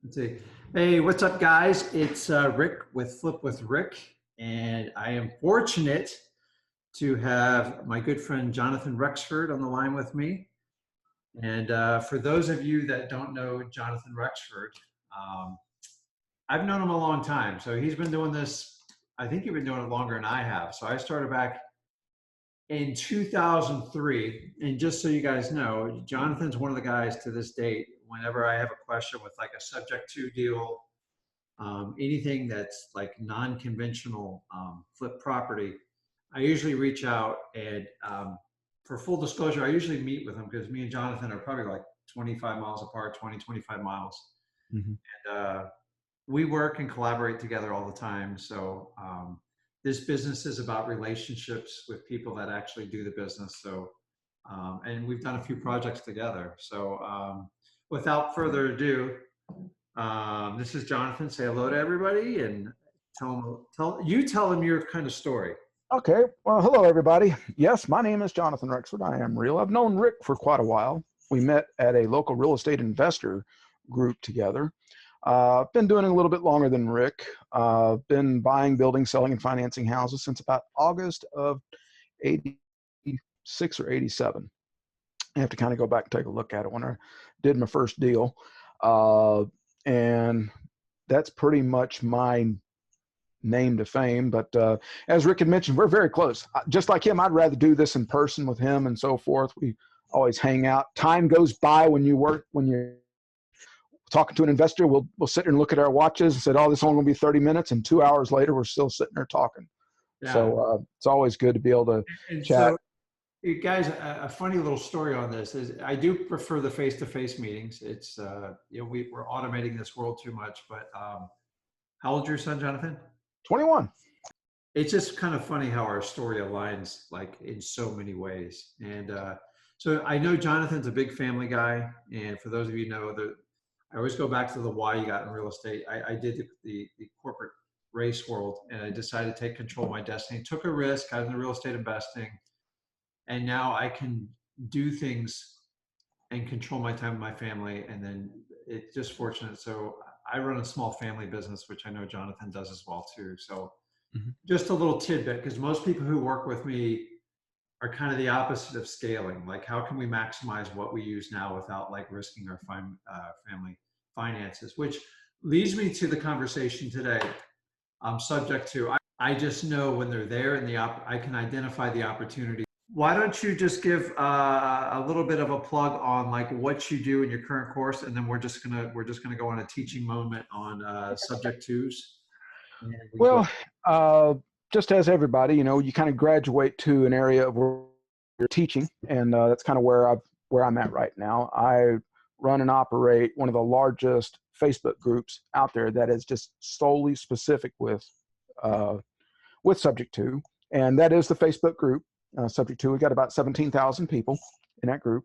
Let's see. Hey, what's up, guys? It's Rick with Flip with Rick, and I am fortunate to have my good friend Jonathan Rexford on the line with me. And for those of you that don't know Jonathan Rexford, um, I've known him a long time. So he's been doing this, I think he's been doing it longer than I have. So I started back in 2003. And just so you guys know, Jonathan's one of the guys to this date, whenever I have a question with like a subject to deal, anything that's like non-conventional flip property, I usually reach out and for full disclosure, I usually meet with him because me and Jonathan are probably like 25 miles apart, 20, 25 miles. Mhm. And we work and collaborate together all the time. So this business is about relationships with people that actually do the business. So, and we've done a few projects together. So without further ado, this is Jonathan. Say hello to everybody and tell them your kind of story. Okay, well, hello everybody. Yes, my name is Jonathan Rexford. I am real. I've known Rick for quite a while. We met at a local real estate investor group together. Been doing it a little bit longer than Rick. Been buying, building, selling, and financing houses since about August of 86 or 87. I have to kind of go back and take a look at it when I did my first deal. And that's pretty much my name to fame. But as Rick had mentioned, we're very close. Just like him, I'd rather do this in person with him and so forth. We always hang out. Time goes by when you're talking to an investor. We'll sit there and look at our watches and said, "Oh, this is only going to be 30 minutes," and 2 hours later, we're still sitting there talking. Yeah. So it's always good to be able to And chat. so, you guys, a funny little story on this is I do prefer the face-to-face meetings. It's, we're automating this world too much, but how old's your son, Jonathan? 21. It's just kind of funny how our story aligns like in so many ways. And so I know Jonathan's a big family guy. And for those of you who know that I always go back to the why you got in real estate. I did the corporate race world and I decided to take control of my destiny, took a risk, got into real estate investing. And now I can do things and control my time with my family. And then it's just fortunate. So I run a small family business, which I know Jonathan does as well too. So Mhm. just a little tidbit, because most people who work with me are kind of the opposite of scaling. Like, how can we maximize what we use now without like risking our family finances? Which leads me to the conversation today. I'm subject to. I just know when they're there and I can identify the opportunity. Why don't you just give a little bit of a plug on like what you do in your current course, and then we're just gonna go on a teaching moment on subject twos, and we can go. Well, uh, just as everybody, you kind of graduate to an area where you're teaching, and that's kind of where I'm at right now. I run and operate one of the largest Facebook groups out there that is just solely specific uh, with Subject to, and that is the Facebook group Subject to. We got about 17,000 people in that group,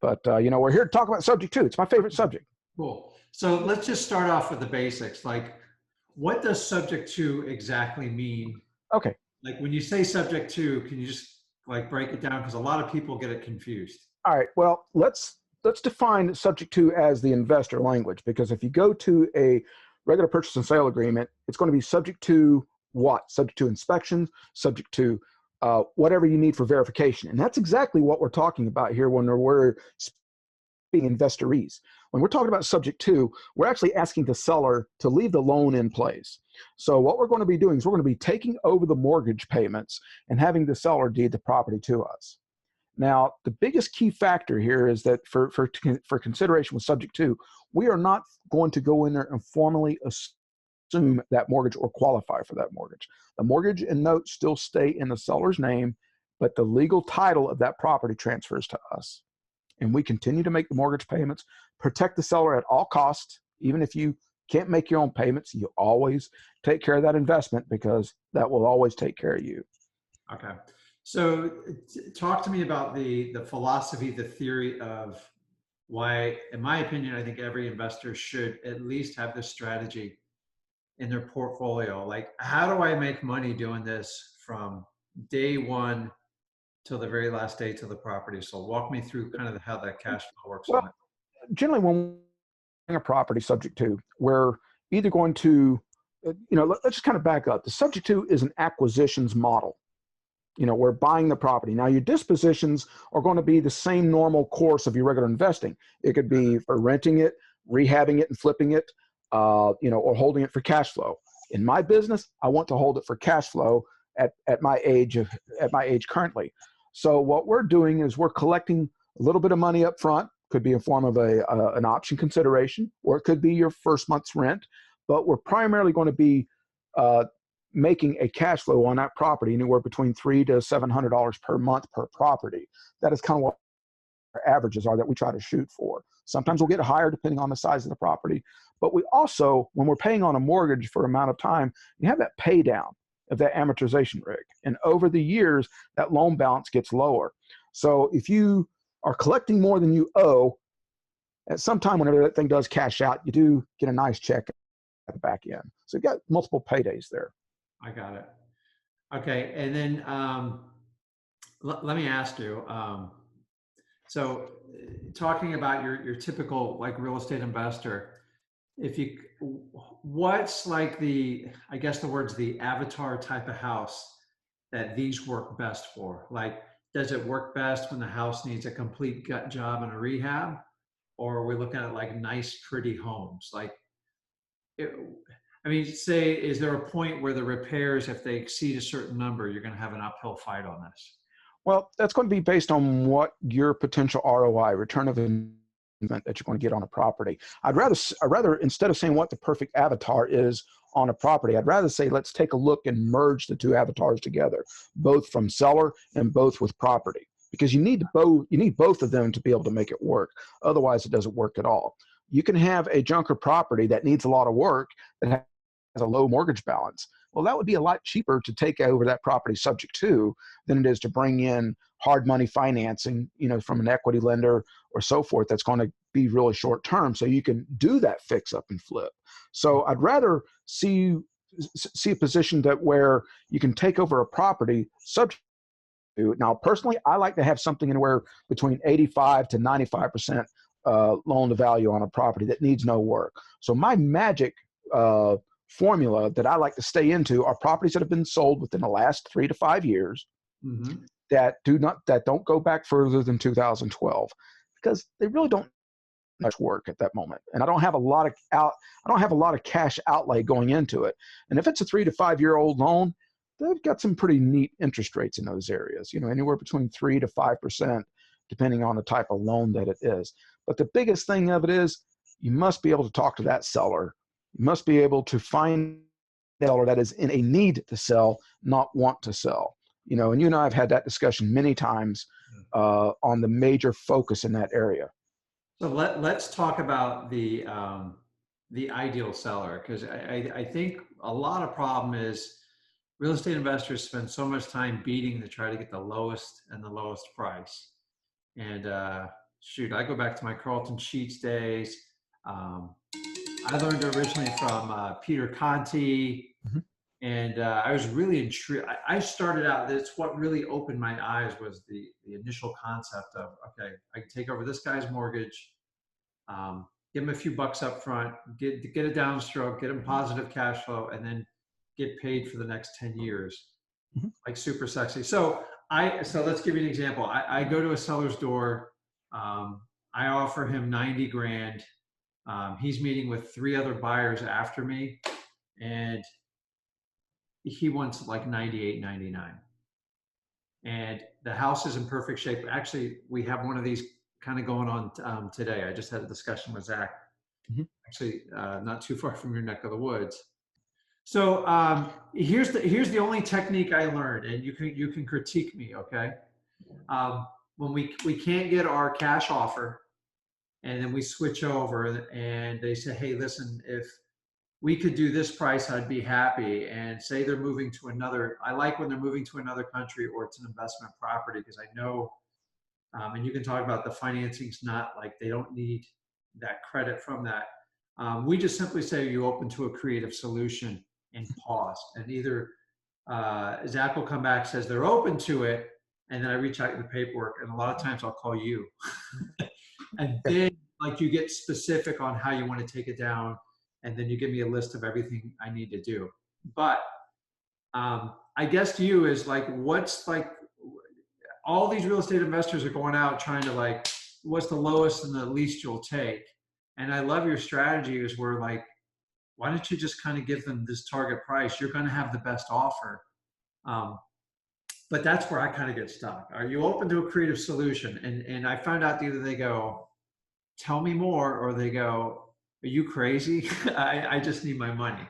but we're here to talk about Subject to. It's my favorite subject. Cool. So let's just start off with the basics. Like, what does subject to exactly mean? Okay. Like, when you say subject to, can you just like break it down? Because a lot of people get it confused. All right. Well, let's define subject to as the investor language, because if you go to a regular purchase and sale agreement, it's going to be subject to what? Subject to inspection, subject to whatever you need for verification, and that's exactly what we're talking about here when we're speaking investorees. When we're talking about subject to, we're actually asking the seller to leave the loan in place. So what we're going to be doing is we're going to be taking over the mortgage payments and having the seller deed the property to us. Now, the biggest key factor here is that for consideration with subject to, we are not going to go in there and formally assume that mortgage or qualify for that mortgage. The mortgage and notes still stay in the seller's name, but the legal title of that property transfers to us. And we continue to make the mortgage payments, protect the seller at all costs. Even if you can't make your own payments, you always take care of that investment because that will always take care of you. Okay. So talk to me about the philosophy, the theory of why, in my opinion, I think every investor should at least have this strategy in their portfolio. Like, how do I make money doing this from day one till the very last day till the property? So walk me through kind of how that cash flow works Well, on it. generally when a property subject to, we're either going to, let's just kind of back up. The subject to is an acquisitions model. We're buying the property. Now, your dispositions are going to be the same normal course of your regular investing. It could be for renting it, rehabbing it and flipping it, or holding it for cash flow. In my business, I want to hold it for cash flow at my age currently. So what we're doing is we're collecting a little bit of money up front. Could be in form of an option consideration, or it could be your first month's rent. But we're primarily going to be making a cash flow on that property anywhere between $300 to $700 per month per property. That is kind of what our averages are that we try to shoot for. Sometimes we'll get higher depending on the size of the property. But we also, when we're paying on a mortgage for an amount of time, you have that pay down of that amortization rig. And over the years, that loan balance gets lower. So if you are collecting more than you owe, at some time whenever that thing does cash out, you do get a nice check at the back end. So you've got multiple paydays there. I got it. Okay, and then let me ask you. So, talking about your typical like real estate investor, what's like I guess the word's the avatar type of house that these work best for? Like, does it work best when the house needs a complete gut job and a rehab, or are we looking at like nice, pretty homes? Like, say, is there a point where the repairs, if they exceed a certain number, you're going to have an uphill fight on this? Well, that's going to be based on what your potential ROI, return of investment, that you're going to get on a property. I'd rather, instead of saying what the perfect avatar is on a property, I'd rather say, let's take a look and merge the two avatars together, both from seller and both with property, because you need both of them to be able to make it work. Otherwise, it doesn't work at all. You can have a junker property that needs a lot of work that has a low mortgage balance. Well, that would be a lot cheaper to take over that property subject to than it is to bring in hard money financing, from an equity lender or so forth. That's going to be really short term. So you can do that fix up and flip. So I'd rather see a position where you can take over a property subject to. Now, personally, I like to have something anywhere between 85 to 95% loan to value on a property that needs no work. So my magic formula that I like to stay into are properties that have been sold within the last 3 to 5 years, Mm-hmm. that don't go back further than 2012, because they really don't much work at that moment. And I don't have a lot of cash outlay going into it. And if it's a 3 to 5 year old loan, they've got some pretty neat interest rates in those areas, anywhere between 3 to 5%, depending on the type of loan that it is. But the biggest thing of it is you must be able to talk to that seller. You must be able to find a seller that is in a need to sell, not want to sell. And you and I have had that discussion many times on the major focus in that area. So let's talk about the ideal seller, because I think a lot of problem is real estate investors spend so much time beating to try to get the lowest price. And shoot, I go back to my Carlton Sheets days. I learned originally from Peter Conti, Mm-hmm. and I was really intrigued. I started out, that's what really opened my eyes, was the initial concept of, okay, I can take over this guy's mortgage, give him a few bucks up front, get a downstroke, get him positive cash flow, and then get paid for the next 10 years. Mm-hmm. Like super sexy. So let's give you an example. I go to a seller's door. I offer him 90 grand. He's meeting with 3 other buyers after me, and he wants like 98, 99. And the house is in perfect shape. Actually, we have one of these kind of going on today. I just had a discussion with Zach, Mm-hmm. actually not too far from your neck of the woods. So here's the only technique I learned, and you can critique me, okay? When we can't get our cash offer, and then we switch over, and they say, hey, listen, if we could do this price, I'd be happy. And say they're moving to another, I like when they're moving to another country or it's an investment property, because I know, and you can talk about the financing's not like, they don't need that credit from that. We just simply say, are you open to a creative solution, and pause. And either Zach will come back, says they're open to it, and then I reach out to the paperwork, and a lot of times I'll call you. And then like you get specific on how you want to take it down, and then you give me a list of everything I need to do. But I guess to you is like, what's like, all these real estate investors are going out trying to like, what's the lowest and the least you'll take? And I love your strategy is where like, why don't you just kind of give them this target price? You're going to have the best offer. But that's where I kind of get stuck. Are you open to a creative solution? And I found out either they go, tell me more, or they go, are you crazy? I just need my money.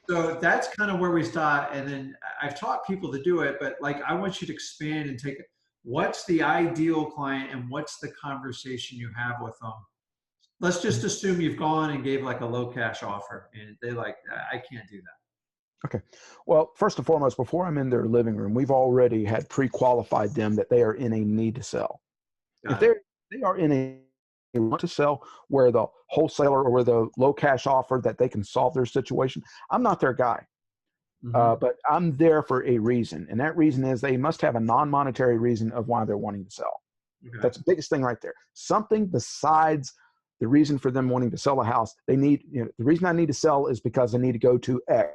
So that's kind of where we start. And then I've taught people to do it, but like, I want you to expand and take, what's the ideal client and what's the conversation you have with them? Let's just assume you've gone and gave like a low cash offer and they like, I can't do that. Okay. Well, first and foremost, before I'm in their living room, we've already had pre-qualified them that they are in a need to sell. If they are in a want to sell where the wholesaler or where the low cash offer that they can solve their situation, I'm not their guy. But I'm there for a reason. And that reason is they must have a non-monetary reason of why they're wanting to sell. Okay. That's the biggest thing right there. Something besides the reason for them wanting to sell a house. They need, the reason I need to sell is because I need to go to X,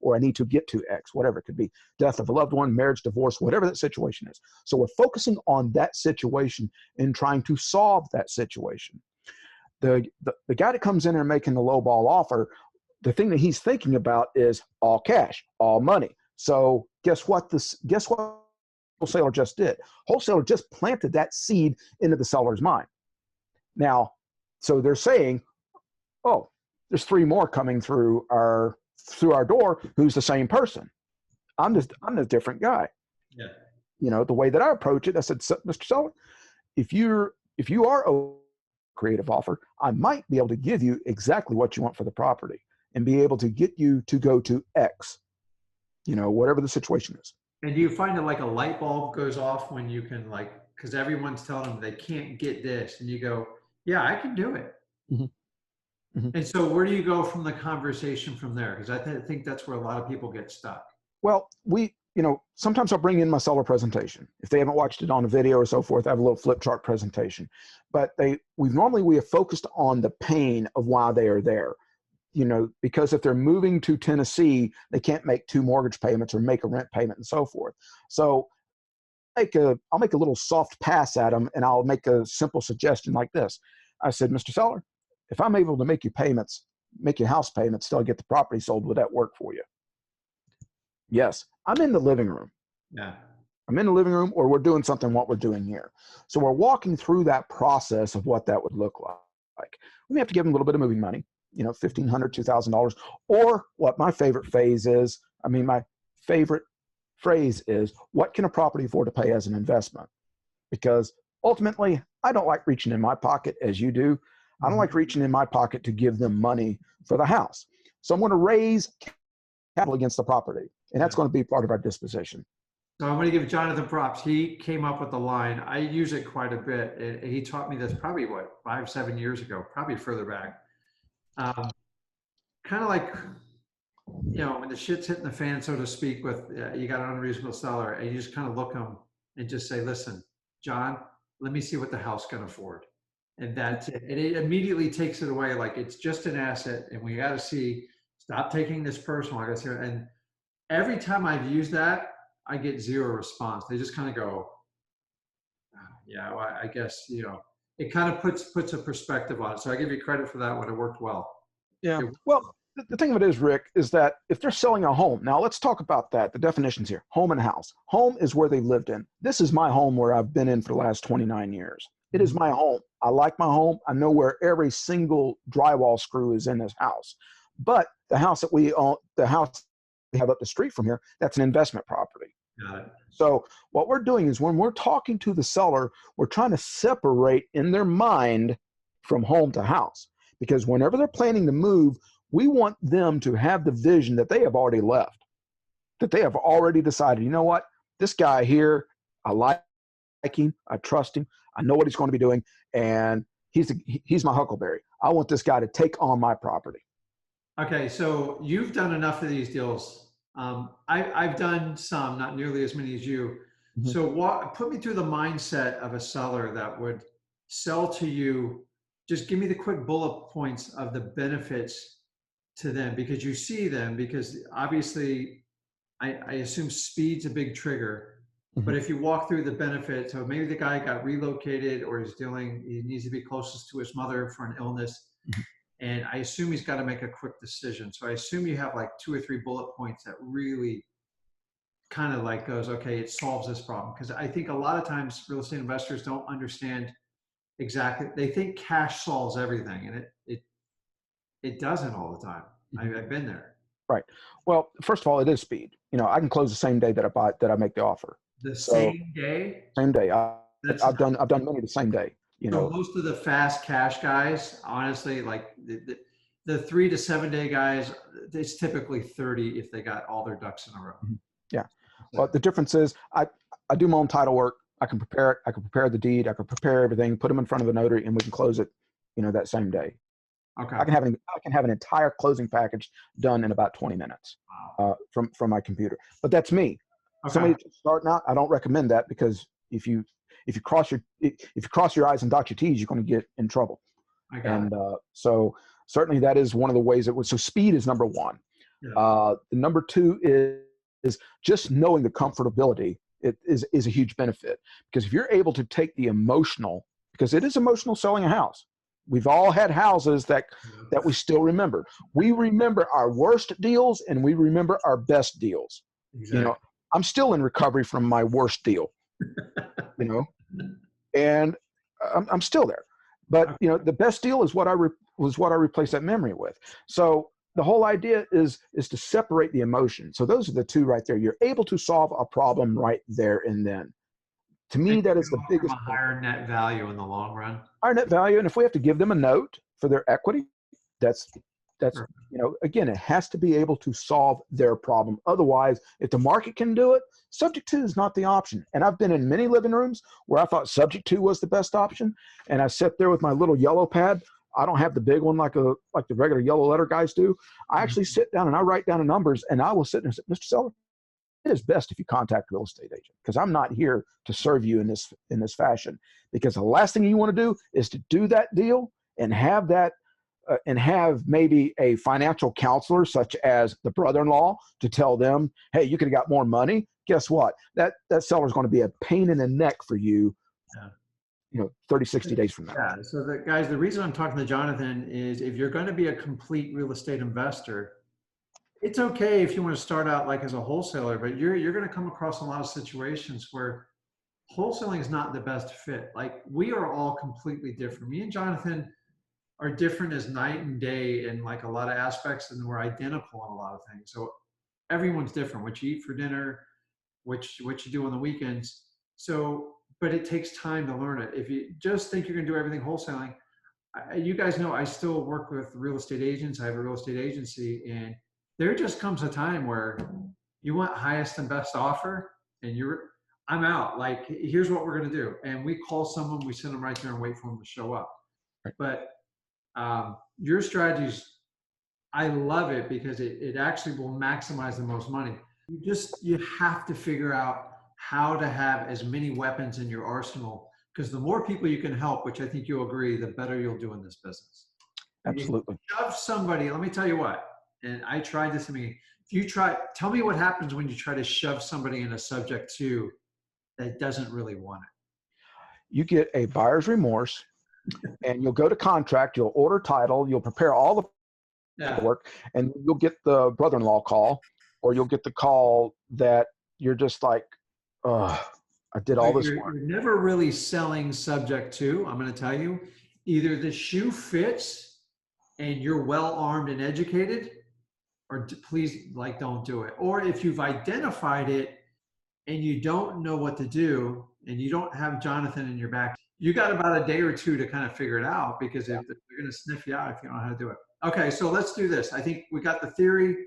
or I need to get to X, whatever it could be, death of a loved one, marriage, divorce, whatever that situation is. So we're focusing on that situation and trying to solve that situation. The guy that comes in and making the low ball offer, the thing that he's thinking about is all cash, all money. So guess what wholesaler just did? Wholesaler just planted that seed into the seller's mind. Now, so they're saying, oh, there's 3 more coming through our door who's the same person. I'm the different guy. Yeah. The way that I approach it, I said, Mr. Seller, if you are a creative offer, I might be able to give you exactly what you want for the property and be able to get you to go to X, whatever the situation is. And do you find that like a light bulb goes off when you can like, because everyone's telling them they can't get this, and you go, yeah, I can do it. And so where do you go from the conversation from there? Because I think that's where a lot of people get stuck. Well, sometimes I'll bring in my seller presentation. If they haven't watched it on a video or so forth, I have a little flip chart presentation. But we have focused on the pain of why they are there. Because if they're moving to Tennessee, they can't make 2 mortgage payments or make a rent payment and so forth. So I'll make a little soft pass at them, and I'll make a simple suggestion like this. I said, Mr. Seller, if I'm able to make your house payments till I get the property sold, would that work for you? Yes. I'm in the living room. Yeah. I'm in the living room, or we're doing something what we're doing here. So we're walking through that process of what that would look like. We may have to give them a little bit of moving money, $1,500, $2,000, or what my favorite phrase is, what can a property afford to pay as an investment? Because ultimately, I don't like reaching in my pocket as you do. I don't like reaching in my pocket to give them money for the house. So I'm going to raise capital against the property, and that's going to be part of our disposition. So I'm going to give Jonathan props. He came up with the line. I use it quite a bit. And he taught me this probably 5-7 years ago, probably further back. Kind of like, when the shit's hitting the fan, so to speak, with you got an unreasonable seller, and you just kind of look them and just say, listen, John, let me see what the house can afford. And that's it. And it immediately takes it away. Like, it's just an asset, and we got to stop taking this personal. I guess, and every time I've used that, I get 0 response. They just kind of go, yeah, well, I guess, it kind of puts a perspective on it. So I give you credit for that one. It worked well. Yeah. Well, the thing of it is, Rick, is that if they're selling a home, now let's talk about that. The definitions here, home and house. Home is where they've lived in. This is my home where I've been in for the last 29 years. It is my home. I like my home. I know where every single drywall screw is in this house. But the house that we own, the house we have up the street from here, that's an investment property. Got it. So what we're doing is when we're talking to the seller, we're trying to separate in their mind from home to house. Because whenever they're planning to move, we want them to have the vision that they have already left, that they have already decided, you know what, this guy here, I like him, I trust him, I know what he's going to be doing, and he's my huckleberry. I want this guy to take on my property. Okay, so you've done enough of these deals. I've done some, not nearly as many as you. So put me through the mindset of a seller that would sell to you just give me the quick bullet points of the benefits to them, because you see them, because obviously I assume speed's a big trigger. Mhm. But if you walk through the benefits, so maybe the guy got relocated, or he needs to be closest to his mother for an illness. Mhm. And I assume he's got to make a quick decision. So I assume you have like 2 or 3 bullet points that really kind of like goes, okay, it solves this problem. Because I think a lot of times real estate investors don't understand exactly. They think cash solves everything, and it doesn't all the time. Mhm. I've been there. Right. Well, first of all, it is speed. I can close the same day that I make the offer. The So same day. same day. That's I've done many the same day. So most of the fast cash guys, honestly, like the 3 to 7 day guys, it's typically 30 if they got all their ducks in a row. Mhm. Yeah. So, But the difference is I do my own title work. I can prepare it. I can prepare the deed. I can prepare everything, put them in front of the notary, and we can close it, that same day. okay. I can have an entire closing package done in about 20 minutes Wow. from my computer. But that's me. Okay. Somebody just starting out, I don't recommend that, because if you cross your I's and dot your T's, you're going to get in trouble. I got it. So certainly that is one of the ways it was. So speed is number one. Yeah. The number two is just knowing the comfortability. It is a huge benefit, because if you're able to take the emotional, because it is emotional selling a house. We've all had houses that we still remember. We remember our worst deals and we remember our best deals. Exactly. I'm still in recovery from my worst deal, and I'm still there. But the best deal is what I replace that memory with. So the whole idea is to separate the emotion. So those are the two right there. You're able to solve a problem right there and then. To me, that is the biggest. A higher net value in the long run. Higher net value, and if we have to give them a note for their equity, that's Sure. again, it has to be able to solve their problem. Otherwise, if the market can do it, subject to is not the option. And I've been in many living rooms where I thought subject to was the best option, and I sat there with my little yellow pad. I don't have the big one like the regular yellow letter guys do. I actually sit down and I write down the numbers, and I will sit there and say, Mr. Seller, it is best if you contact a real estate agent, because I'm not here to serve you in this fashion. Because the last thing you want to do is to do that deal and have that and have maybe a financial counselor such as the brother-in-law to tell them, hey, you could have got more money. Guess what? That seller is going to be a pain in the neck for you. 30, 60 days from now. Yeah. So the reason I'm talking to Jonathan is, if you're going to be a complete real estate investor, it's okay if you want to start out like as a wholesaler, but you're going to come across a lot of situations where wholesaling is not the best fit. Like, we are all completely different. Me and Jonathan are different as night and day in like a lot of aspects, and we're identical on a lot of things. So everyone's different. What you eat for dinner, what you do on the weekends. So, but it takes time to learn it. If you just think you're going to do everything wholesaling, you guys know I still work with real estate agents. I have a real estate agency, and there just comes a time where you want highest and best offer, and I'm out. Like, here's what we're going to do. And we call someone, we send them right there and wait for them to show up. But your strategies, I love it, because it actually will maximize the most money. You have to figure out how to have as many weapons in your arsenal, because the more people you can help, which I think you'll agree, the better you'll do in this business. Absolutely. If you shove somebody, let me tell you what, and I tried this. Tell me what happens when you try to shove somebody in a subject to that doesn't really want it. You get a buyer's remorse, and you'll go to contract, you'll order title, you'll prepare all the work, and you'll get the brother-in-law call, or you'll get the call that you're just like, I did all this work. You're never really selling subject to. I'm going to tell you, either the shoe fits and you're well armed and educated, or please, like, don't do it. Or if you've identified it and you don't know what to do, and you don't have Jonathan in your back, you got about a day or two to kind of figure it out, because if they're going to sniff you out if you don't know how to do it. Okay, so let's do this. I think we got the theory.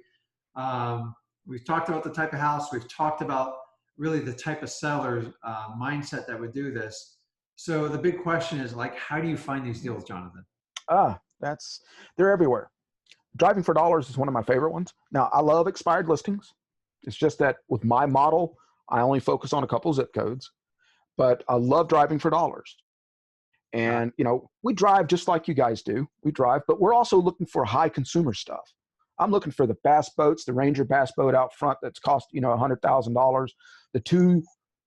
We've talked about the type of house. We've talked about really the type of seller mindset that would do this. So the big question is, like, how do you find these deals, Jonathan? They're everywhere. Driving for dollars is one of my favorite ones. Now, I love expired listings. It's just that with my model, I only focus on a couple zip codes, but I love driving for dollars. And, you know, we drive just like you guys do. We drive, but we're also looking for high consumer stuff. I'm looking for the bass boats, the Ranger bass boat out front that's cost, you know, $100,000, the two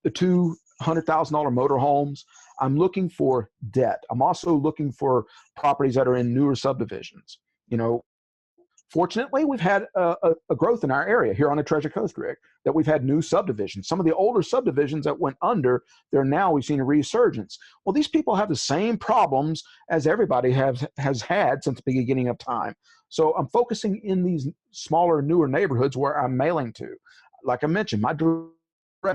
$200,000 motorhomes. I'm looking for debt. I'm also looking for properties that are in newer subdivisions. You know, fortunately, we've had a growth in our area here on the Treasure Coast, Rick, that we've had new subdivisions. Some of the older subdivisions that went under, we've seen a resurgence. Well, these people have the same problems as everybody has had since the beginning of time. So I'm focusing in these smaller, newer neighborhoods where I'm mailing to. Like I mentioned, my direct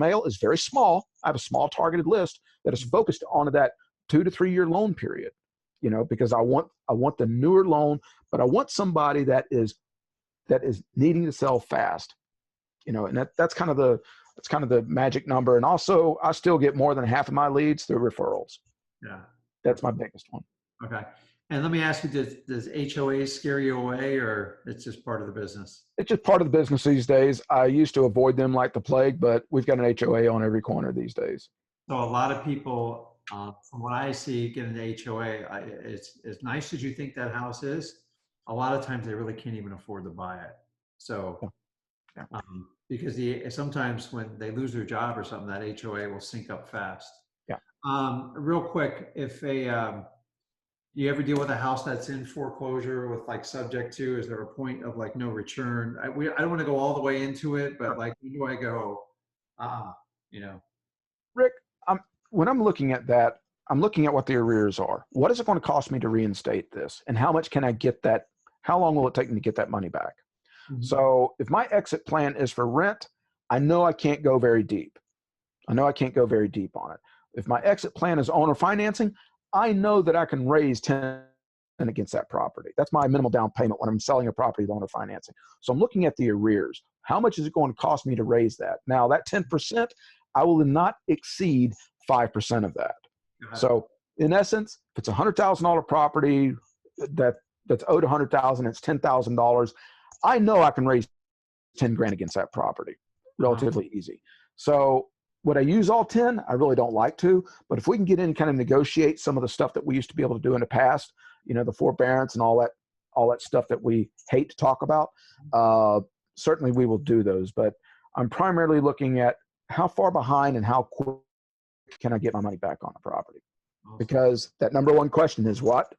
mail is very small. I have a small targeted list that is focused on that 2 to 3 year loan period, you know, because I want the newer loan, but I want somebody that is needing to sell fast, you know, and that's kind of the magic number. And also, I still get more than half of my leads through referrals. Yeah. That's my biggest one. Okay. And let me ask you, does HOA scare you away, or it's just part of the business? It's just part of the business these days. I used to avoid them like the plague, but we've got an HOA on every corner these days. So a lot of people, from what I see, get an HOA. It's as nice as you think that house is. A lot of times they really can't even afford to buy it. So, Yeah. because sometimes when they lose their job or something, that HOA will sync up fast. Yeah. Real quick, if you ever deal with a house that's in foreclosure with like subject to, is there a point of like no return? I don't want to go all the way into it, but like, when do I go, you know? Rick, when I'm looking at that, I'm looking at what the arrears are. What is it going to cost me to reinstate this? And how much can I get that? How long will it take me to get that money back? Mm-hmm. So if my exit plan is for rent, I know I can't go very deep. I know I can't go very deep on it. If my exit plan is owner financing, I know that I can raise 10 against that property. That's my minimal down payment when I'm selling a property with owner financing. So I'm looking at the arrears. How much is it going to cost me to raise that? Now that 10%, I will not exceed 5% of that. So in essence, if it's a $100,000 property that's owed $100,000, it's $10,000. I know I can raise 10 grand against that property, relatively easy. So would I use all 10? I really don't like to, but if we can get in and kind of negotiate some of the stuff that we used to be able to do in the past, you know, the forbearance and all that stuff that we hate to talk about, certainly we will do those. But I'm primarily looking at how far behind and how quick can I get my money back on the property? Because that number one question is what?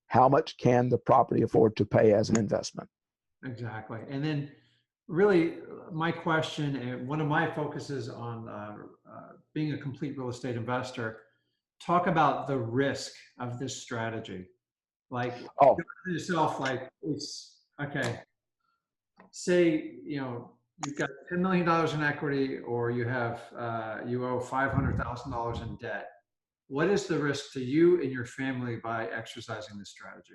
How much can the property afford to pay as an investment? Exactly. And then really my question, and one of my focuses on being a complete real estate investor, talk about the risk of this strategy. Like, yourself, like, it's okay. Say, you know, you've got $10 million in equity, or you have you owe $500,000 in debt. What is the risk to you and your family by exercising this strategy?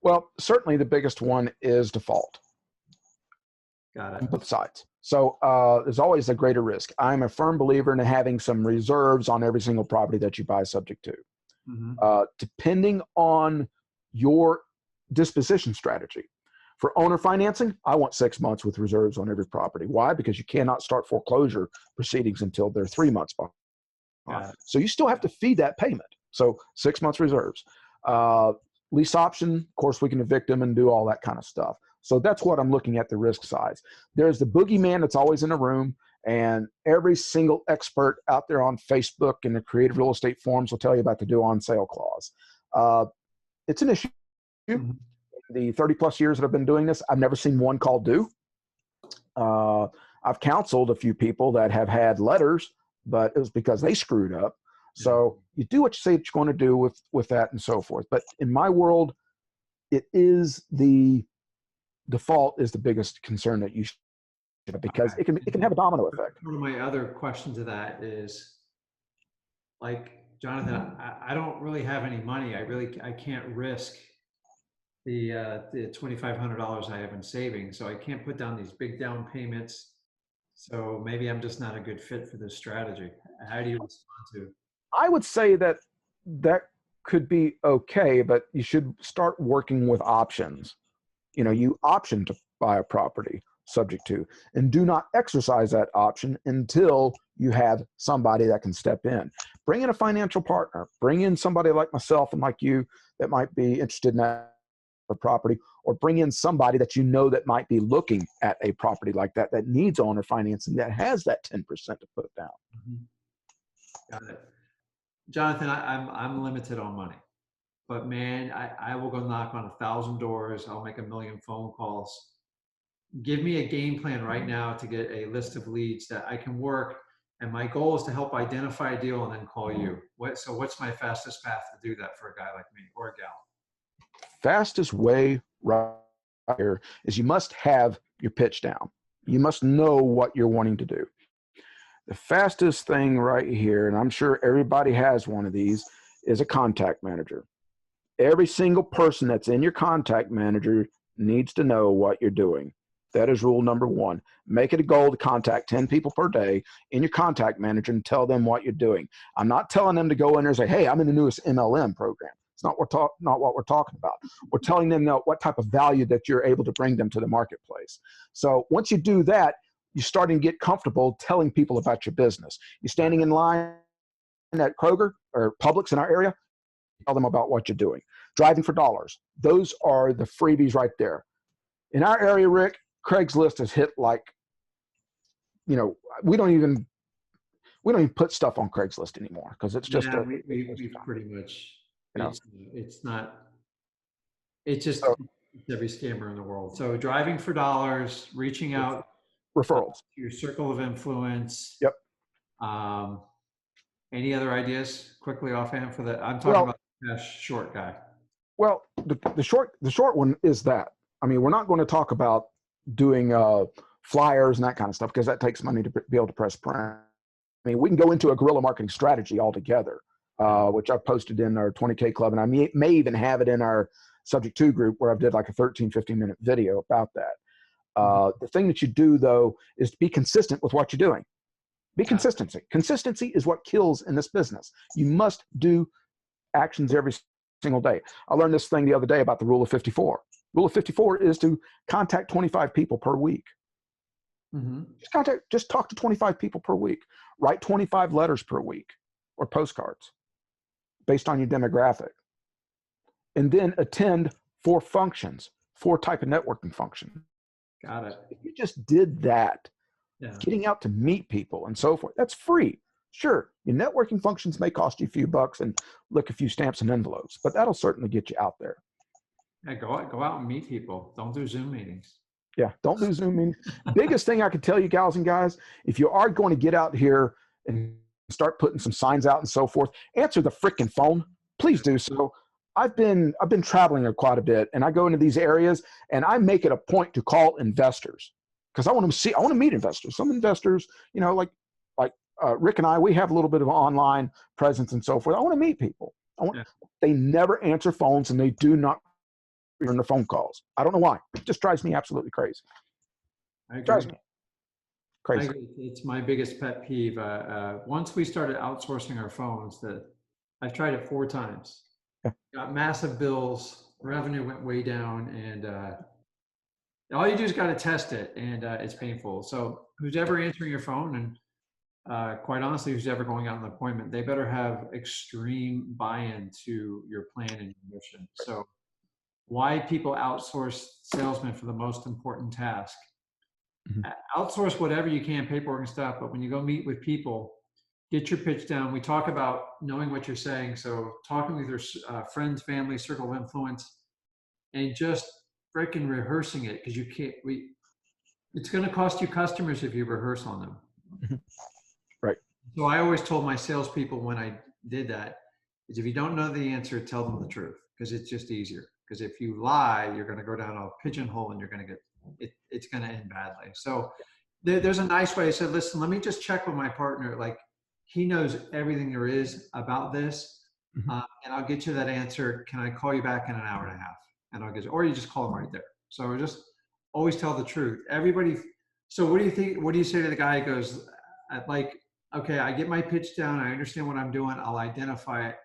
Well, certainly the biggest one is default. Got it. On both sides. So there's always a greater risk. I'm a firm believer in having some reserves on every single property that you buy subject to. Mm-hmm. Depending on your disposition strategy. For owner financing, I want 6 months with reserves on every property. Why? Because you cannot start foreclosure proceedings until they're 3 months behind. So you still have to feed that payment. So 6 months reserves. Lease option, of course, we can evict them and do all that kind of stuff. So that's what I'm looking at, the risk size. There's the boogeyman that's always in the room, and every single expert out there on Facebook and the creative real estate forums will tell you about the due on sale clause. It's an issue. Mm-hmm. The 30 plus years that I've been doing this, I've never seen one called due. I've counseled a few people that have had letters, but it was because they screwed up. So you do what you say that you're going to do with that and so forth. But in my world, it is the default is the biggest concern that you should have, because it can have a domino effect. One of my other questions to that is, like, Jonathan, I don't really have any money. I can't risk the $2,500 I have in savings. So I can't put down these big down payments. So maybe I'm just not a good fit for this strategy. How do you respond to? I would say that could be okay, but you should start working with options. You know, you option to buy a property subject to, and do not exercise that option until you have somebody that can step in. Bring in a financial partner. Bring in somebody like myself and like you that might be interested in that property, or bring in somebody that you know that might be looking at a property like that, that needs owner financing, that has that 10% to put down. Mhm. Got it. Jonathan, I'm limited on money, but man, I will go knock on 1,000 doors. I'll make 1,000,000 phone calls. Give me a game plan right now to get a list of leads that I can work. And my goal is to help identify a deal and then call you. So what's my fastest path to do that for a guy like me or a gal? Fastest way right here is you must have your pitch down. You must know what you're wanting to do. The fastest thing right here, and I'm sure everybody has one of these, is a contact manager. Every single person that's in your contact manager needs to know what you're doing. That is rule number one. Make it a goal to contact 10 people per day in your contact manager and tell them what you're doing. I'm not telling them to go in there and say, hey, I'm in the newest MLM program. It's not what we're talking about. We're telling them what type of value that you're able to bring them to the marketplace. So once you do that, you're starting to get comfortable telling people about your business. You're standing in line at Kroger or Publix in our area, tell them about what you're doing. Driving for dollars. Those are the freebies right there. In our area, Rick, Craigslist has hit like, you know, we don't even put stuff on Craigslist anymore because it's just We pretty much, you know. it's not, it's just So, it's every scammer in the world. So driving for dollars, reaching out referrals. to your circle of influence. Yep. Any other ideas quickly offhand for that? I'm talking Well, about the cash short guy. Well, the short one is that. I mean, we're not going to talk about doing flyers and that kind of stuff because that takes money to be able to press print. I mean, we can go into a guerrilla marketing strategy altogether, which I've posted in our 20K club, and I may even have it in our subject to group where I've did like a 15-minute video about that. The thing that you do though is to be consistent with what you're doing. Be consistency. Consistency is what kills in this business. You must do actions every single day. I learned this thing the other day about the rule of 54. Rule of 54 is to contact 25 people per week. Just talk to 25 people per week. Write 25 letters per week or postcards based on your demographic. And then attend 4 functions, 4 type of networking functions. Got it. If you just did that, getting out to meet people and so forth, that's free. Sure, your networking functions may cost you a few bucks and lick a few stamps and envelopes, but that'll certainly get you out there. Yeah, go out and meet people. Don't do Zoom meetings. Yeah, don't do Zoom meetings. Biggest thing I can tell you, gals and guys, if you are going to get out here and start putting some signs out and so forth, answer the freaking phone. Please do so. I've been traveling quite a bit, and I go into these areas, and I make it a point to call investors because I want to meet investors. Some investors, you know, like Rick and I, we have a little bit of online presence and so forth. I want to meet people. They never answer phones, and they do not return the phone calls. I don't know why. It just drives me absolutely crazy. It drives me crazy. It's my biggest pet peeve. Once we started outsourcing our phones, I've tried it 4 times. Got massive bills, revenue went way down, and all you do is got to test it, and it's painful. So who's ever answering your phone, and quite honestly, who's ever going out on an appointment, they better have extreme buy-in to your plan and your mission. So why people outsource salesmen for the most important task. Outsource whatever you can, paperwork and stuff, but when you go meet with people, get your pitch down. We talk about knowing what you're saying. So talking with your friends, family, circle of influence, and just freaking rehearsing it, because you can't, it's going to cost you customers if you rehearse on them. Right. So I always told my salespeople when I did that is if you don't know the answer, tell them the truth, because it's just easier. Because if you lie, you're going to go down a pigeonhole and you're going to get, it's going to end badly. So there's a nice way. I said, listen, let me just check with my partner. Like, he knows everything there is about this, and I'll get you that answer. Can I call you back in an hour and a half? And I'll get you, or you just call him right there. So just always tell the truth. Everybody. So what do you think? What do you say to the guy who goes, like, okay, I get my pitch down. I understand what I'm doing. I'll identify it.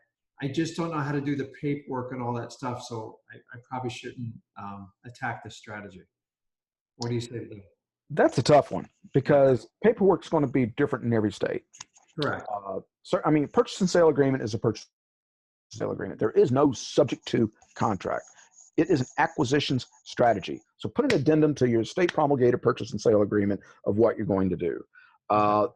I just don't know how to do the paperwork and all that stuff. So I probably shouldn't attack this strategy. What do you say to them? That's a tough one. because paperwork is going to be different in every state. Correct. So, I mean, purchase and sale agreement is a purchase and sale agreement. There is no subject to contract. It is an acquisitions strategy. So put an addendum to your state promulgated purchase and sale agreement of what you're going to do.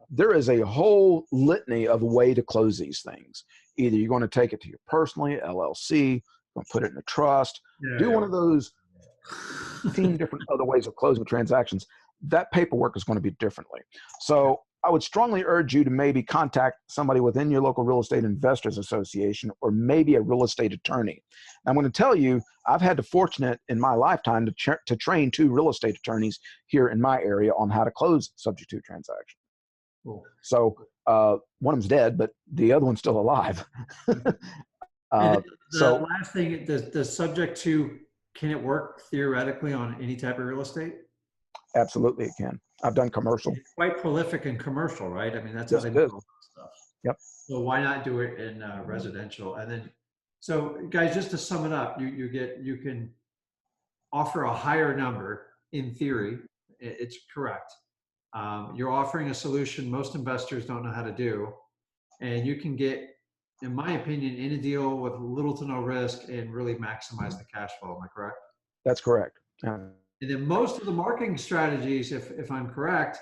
There is a whole litany of a way to close these things. Either you're going to take it to your personally, LLC, going to put it in a trust, do one of those 15 different other ways of closing transactions. That paperwork is going to be differently. So I would strongly urge you to maybe contact somebody within your local real estate investors association, or maybe a real estate attorney. I'm going to tell you, I've had the fortunate in my lifetime to train 2 real estate attorneys here in my area on how to close subject to transactions. Cool. So one of them's dead, but the other one's still alive. The last thing, the subject to, can it work theoretically on any type of real estate? Absolutely, it can. I've done commercial. It's quite prolific in commercial, right? I mean, that's how they do stuff. Yep. So why not do it in residential? And then, so guys, just to sum it up, you can offer a higher number in theory. It's correct. You're offering a solution most investors don't know how to do, and you can get, in my opinion, in a deal with little to no risk and really maximize the cash flow. Am I correct? That's correct. And then most of the marketing strategies, if I'm correct,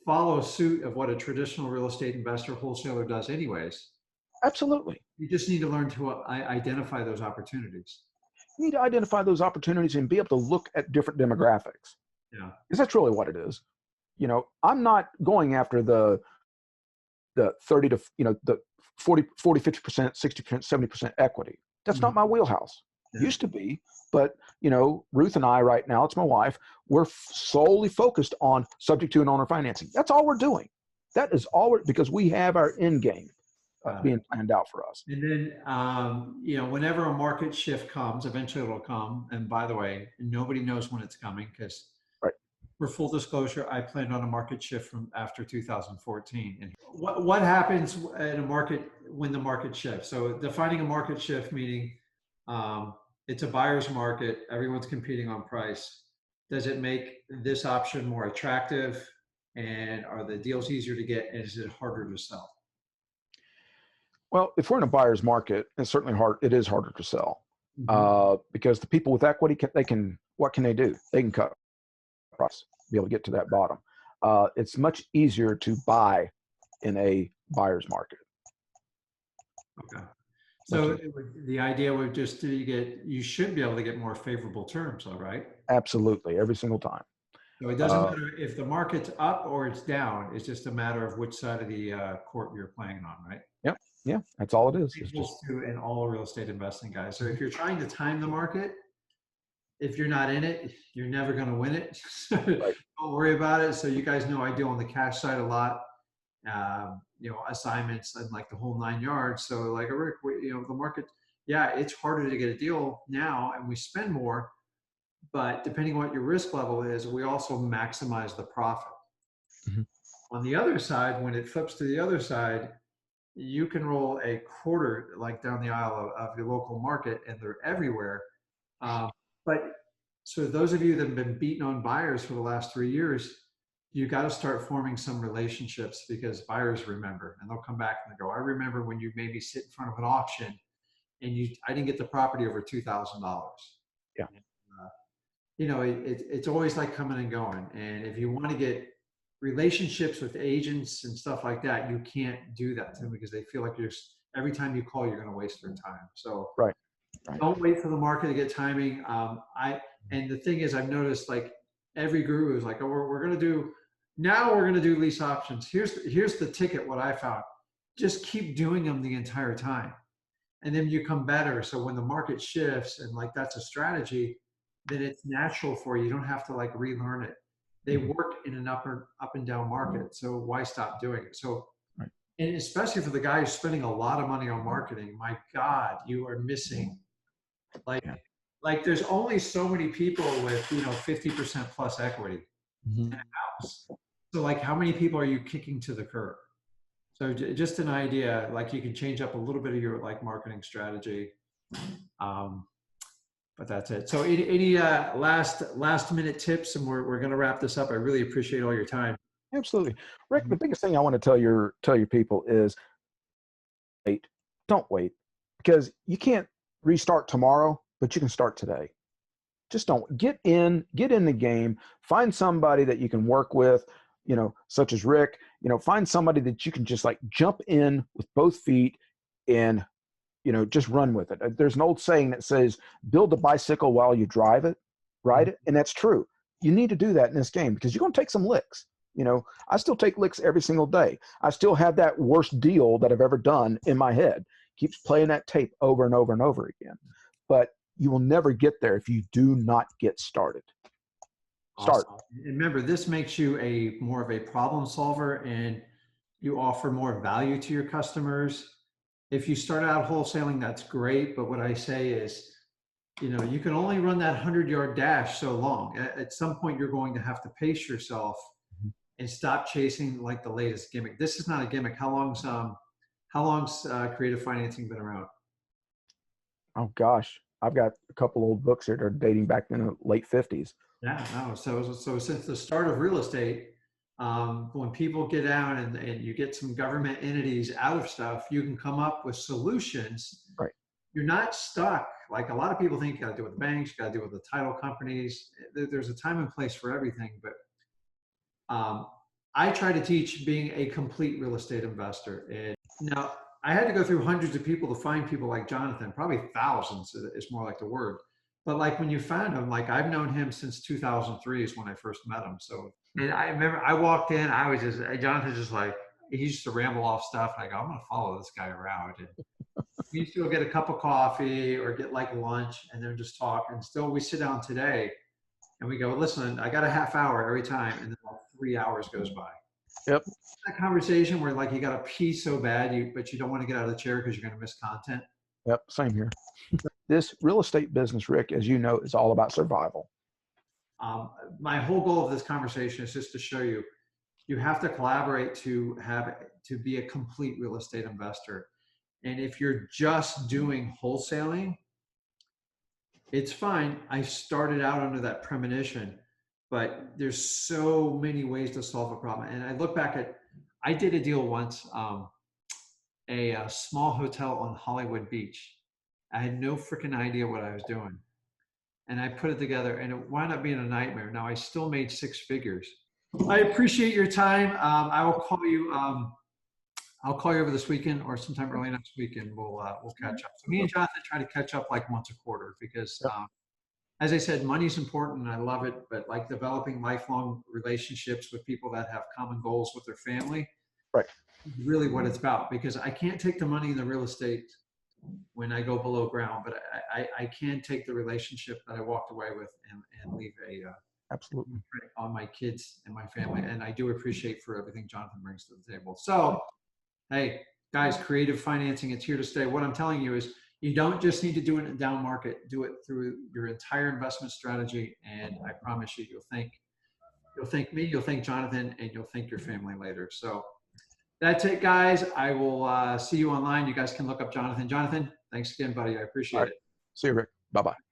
follow suit of what a traditional real estate investor wholesaler does anyways. Absolutely. You just need to learn to identify those opportunities. You need to identify those opportunities and be able to look at different demographics. Yeah. Because that's really what it is. You know, I'm not going after the 30 to, the 40, 50%, 60%, 70% equity. That's not my wheelhouse. Yeah. Used to be, but Ruth and I right now, it's my wife, we're solely focused on subject to and owner financing. That's all we're doing. That is all because we have our end game being planned out for us. And then, whenever a market shift comes, eventually it'll come. And by the way, nobody knows when it's coming because, for full disclosure, I planned on a market shift from after 2014. And what happens in a market when the market shifts? So defining a market shift, meaning it's a buyer's market. Everyone's competing on price. Does it make this option more attractive? And are the deals easier to get? And is it harder to sell? Well, if we're in a buyer's market, it's certainly hard. It is harder to sell because the people with equity, what can they do? They can cut price, be able to get to that bottom. It's much easier to buy in a buyer's market. Okay. So the idea would just you should be able to get more favorable terms, all right? Absolutely, every single time. So it doesn't matter if the market's up or it's down. It's just a matter of which side of the court you're playing on, right? Yep. Yeah, that's all it is. It's just in all real estate investing, guys. So if you're trying to time the market, if you're not in it, you're never going to win it. Right. Don't worry about it. So you guys know I deal on the cash side a lot. Assignments and like the whole 9 yards. So like Rick, the market, it's harder to get a deal now and we spend more, but depending on what your risk level is, we also maximize the profit. Mm-hmm. On the other side, when it flips to the other side, you can roll a quarter like down the aisle of your local market and they're everywhere. But so those of you that have been beating on buyers for the last 3 years, you got to start forming some relationships because buyers remember and they'll come back and they go, I remember when you made me sit in front of an auction and I didn't get the property over $2,000. Yeah. It's always like coming and going. And if you want to get relationships with agents and stuff like that, you can't do that to them because they feel like every time you call, you're going to waste their time. So right. Don't wait for the market to get timing. And the thing is, I've noticed like every guru is like, oh, we're going to do lease options. Here's the ticket. What I found, just keep doing them the entire time. And then you become better. So when the market shifts and like, that's a strategy, then it's natural for you. You don't have to like relearn it. They work in an up and down market. So why stop doing it? So, and especially for the guy who's spending a lot of money on marketing, my God, you are missing like there's only so many people with, 50% plus equity in a house. So like how many people are you kicking to the curb? So just an idea, like you can change up a little bit of your like marketing strategy. But that's it. So any last minute tips, and we're going to wrap this up. I really appreciate all your time. Absolutely. Rick, the biggest thing I want to tell your people is wait. Don't wait, because you can't restart tomorrow, but you can start today. Just don't get in the game, find somebody that you can work with, such as Rick, find somebody that you can just like jump in with both feet and, just run with it. There's an old saying that says, build a bicycle while you drive it, ride it. And that's true. You need to do that in this game because you're going to take some licks. I still take licks every single day. I still have that worst deal that I've ever done in my head. Keeps playing that tape over and over and over again. But you will never get there if you do not get started. Start. Awesome. And remember, this makes you more of a problem solver, and you offer more value to your customers. If you start out wholesaling, that's great. But what I say is, you can only run that 100-yard dash so long. At some point, you're going to have to pace yourself and stop chasing like the latest gimmick. This is not a gimmick. How long's creative financing been around? Oh gosh, I've got a couple old books here that are dating back in the late 50s. Yeah, no. So since the start of real estate, when people get down and you get some government entities out of stuff, you can come up with solutions. Right. You're not stuck. Like a lot of people think you got to do with the banks, you got to do with the title companies. There's a time and place for everything. But I try to teach being a complete real estate investor. And now I had to go through hundreds of people to find people like Jonathan, probably thousands is more like the word. But like when you found him, like I've known him since 2003 is when I first met him. So, and I remember I walked in, Jonathan's just like, he used to ramble off stuff. And I go, I'm going to follow this guy around. And we used to go get a cup of coffee or get like lunch and then just talk. And still we sit down today and we go, listen, I got a half hour every time. And then like 3 hours goes by. Yep. That conversation where like you got to pee so bad, but you don't want to get out of the chair because you're going to miss content. Yep. Same here. This real estate business, Rick, as you know, is all about survival. My whole goal of this conversation is just to show you, you have to collaborate to be a complete real estate investor. And if you're just doing wholesaling, it's fine. I started out under that premonition, but there's so many ways to solve a problem. And I look back I did a deal once, a small hotel on Hollywood Beach. I had no freaking idea what I was doing. And I put it together and it wound up being a nightmare. Now I still made 6 figures. I appreciate your time. I will call you. I'll call you over this weekend or sometime early next week and we'll catch up. So me and Jonathan try to catch up like once a quarter because as I said, money's important and I love it, but like developing lifelong relationships with people that have common goals with their family. Right. Is really what it's about, because I can't take the money in the real estate when I go below ground, but I can take the relationship that I walked away with and leave absolutely on my kids and my family. And I do appreciate for everything Jonathan brings to the table. So, hey guys, creative financing, it's here to stay. What I'm telling you is you don't just need to do it in a down market, do it through your entire investment strategy. And I promise you, you'll thank me, you'll thank Jonathan, and you'll thank your family later. So that's it, guys. I will see you online. You guys can look up Jonathan. Jonathan, thanks again, buddy. I appreciate it. See you, Rick. Bye-bye.